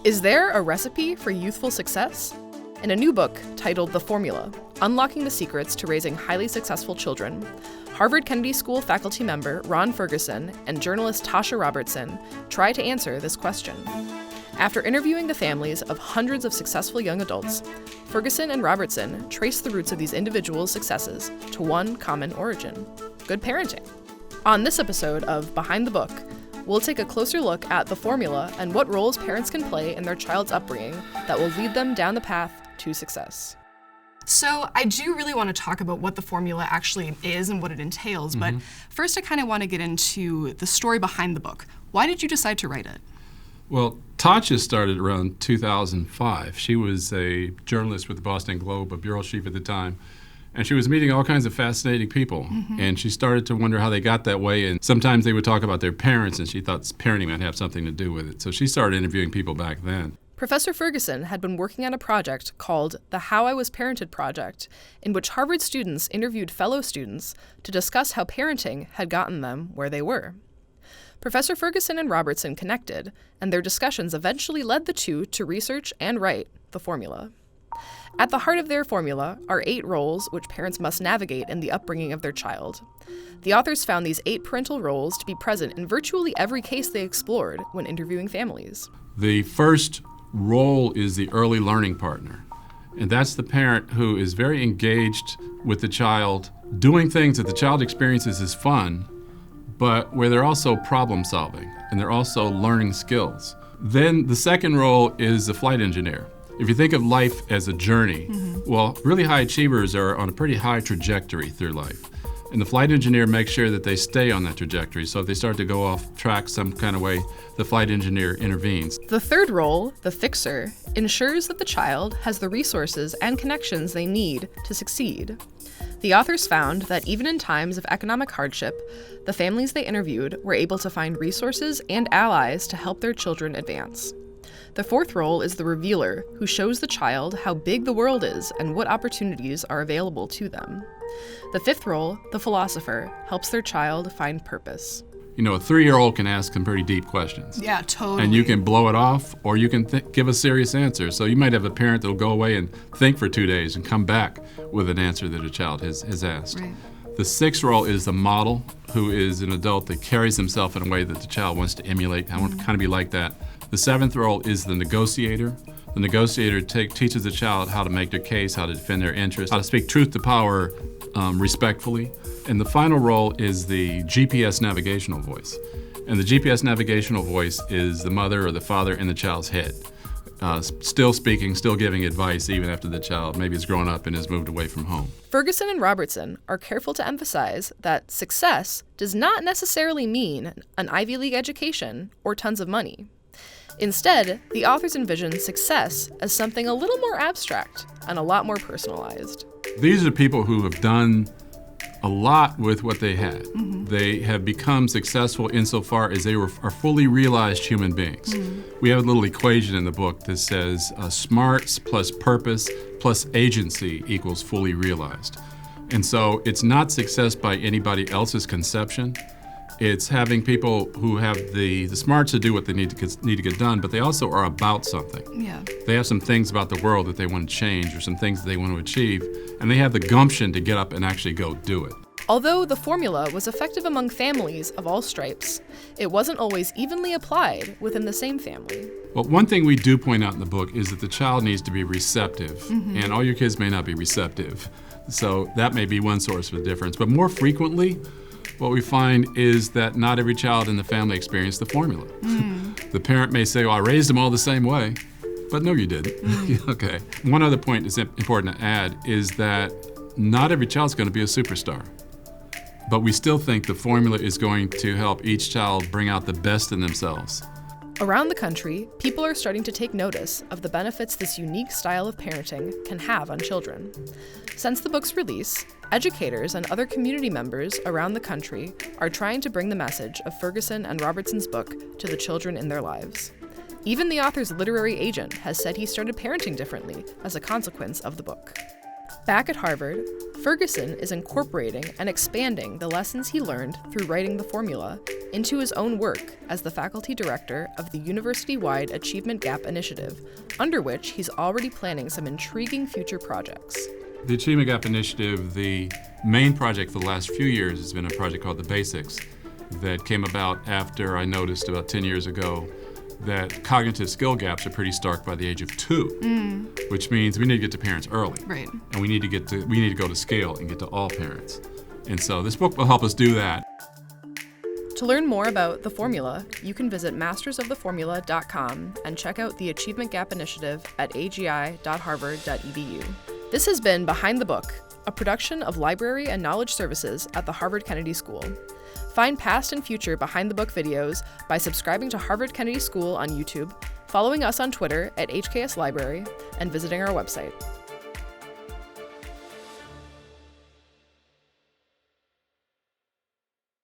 Is there a recipe for youthful success? In a new book titled The Formula, Unlocking the Secrets to Raising Highly Successful Children, Harvard Kennedy School faculty member Ron Ferguson and journalist Tatsha Robertson try to answer this question. After interviewing the families of hundreds of successful young adults, Ferguson and Robertson trace the roots of these individuals' successes to one common origin: good parenting. On this episode of Behind the Book, we'll take a closer look at the formula and what roles parents can play in their child's upbringing that will lead them down the path to success. So I do really want to talk about what the formula actually is and what it entails, but first I kind of want to get into the story behind the book. Why did you decide to write it? Well, Tatsha started around 2005. She was a journalist with the Boston Globe, a bureau chief at the time, and she was meeting all kinds of fascinating people. And she started to wonder how they got that way, and sometimes they would talk about their parents, and she thought parenting might have something to do with it. So she started interviewing people back then. Professor Ferguson had been working on a project called the How I Was Parented Project, in which Harvard students interviewed fellow students to discuss how parenting had gotten them where they were. Professor Ferguson and Robertson connected, and their discussions eventually led the two to research and write the formula. At the heart of their formula are 8 roles which parents must navigate in the upbringing of their child. The authors found these 8 parental roles to be present in virtually every case they explored when interviewing families. The first role is the early learning partner, and that's the parent who is very engaged with the child, doing things that the child experiences as fun, but where they're also problem solving and they're also learning skills. Then the second role is the flight engineer. If you think of life as a journey, well, really high achievers are on a pretty high trajectory through life. And the flight engineer makes sure that they stay on that trajectory. So if they start to go off track some kind of way, the flight engineer intervenes. The third role, the fixer, ensures that the child has the resources and connections they need to succeed. The authors found that even in times of economic hardship, the families they interviewed were able to find resources and allies to help their children advance. The fourth role is the revealer, who shows the child how big the world is and what opportunities are available to them. The fifth role, the philosopher, helps their child find purpose. You know, a 3-year-old can ask some pretty deep questions. Yeah, totally. And you can blow it off, or you can give a serious answer. So you might have a parent that'll go away and think for 2 days and come back with an answer that a child has asked. Right. The 6th role is the model, who is an adult that carries himself in a way that the child wants to emulate. I want to kind of be like that. The 7th role is the negotiator. The negotiator teaches the child how to make their case, how to defend their interests, how to speak truth to power respectfully. And the final role is the GPS navigational voice. And the GPS navigational voice is the mother or the father in the child's head, still speaking, still giving advice even after the child maybe has grown up and has moved away from home. Ferguson and Robertson are careful to emphasize that success does not necessarily mean an Ivy League education or tons of money. Instead, the authors envision success as something a little more abstract and a lot more personalized. These are people who have done a lot with what they had. They have become successful insofar as they are fully realized human beings. We have a little equation in the book that says smarts plus purpose plus agency equals fully realized. And so it's not success by anybody else's conception. It's having people who have the smarts to do what they need to get done, but they also are about something. Yeah. They have some things about the world that they want to change or some things that they want to achieve, and they have the gumption to get up and actually go do it. Although the formula was effective among families of all stripes, it wasn't always evenly applied within the same family. Well, one thing we do point out in the book is that the child needs to be receptive, and all your kids may not be receptive. So that may be one source of the difference. But more frequently, what we find is that not every child in the family experienced the formula. The parent may say, well, I raised them all the same way, but no, you didn't. Okay. One other point that's important to add is that not every child's going to be a superstar, but we still think the formula is going to help each child bring out the best in themselves. Around the country, people are starting to take notice of the benefits this unique style of parenting can have on children. Since the book's release, educators and other community members around the country are trying to bring the message of Ferguson and Robertson's book to the children in their lives. Even the author's literary agent has said he started parenting differently as a consequence of the book. Back at Harvard, Ferguson is incorporating and expanding the lessons he learned through writing the formula into his own work as the faculty director of the university-wide Achievement Gap Initiative, under which he's already planning some intriguing future projects. The Achievement Gap Initiative, the main project for the last few years has been a project called The Basics that came about after I noticed about 10 years ago that cognitive skill gaps are pretty stark by the age of 2, which means we need to get to parents early. Right. And we need to go to scale and get to all parents. And so this book will help us do that. To learn more about The Formula, you can visit mastersoftheformula.com and check out the Achievement Gap Initiative at agi.harvard.edu. This has been Behind the Book, a production of Library and Knowledge Services at the Harvard Kennedy School. Find past and future Behind the Book videos by subscribing to Harvard Kennedy School on YouTube, following us on Twitter at HKS Library, and visiting our website.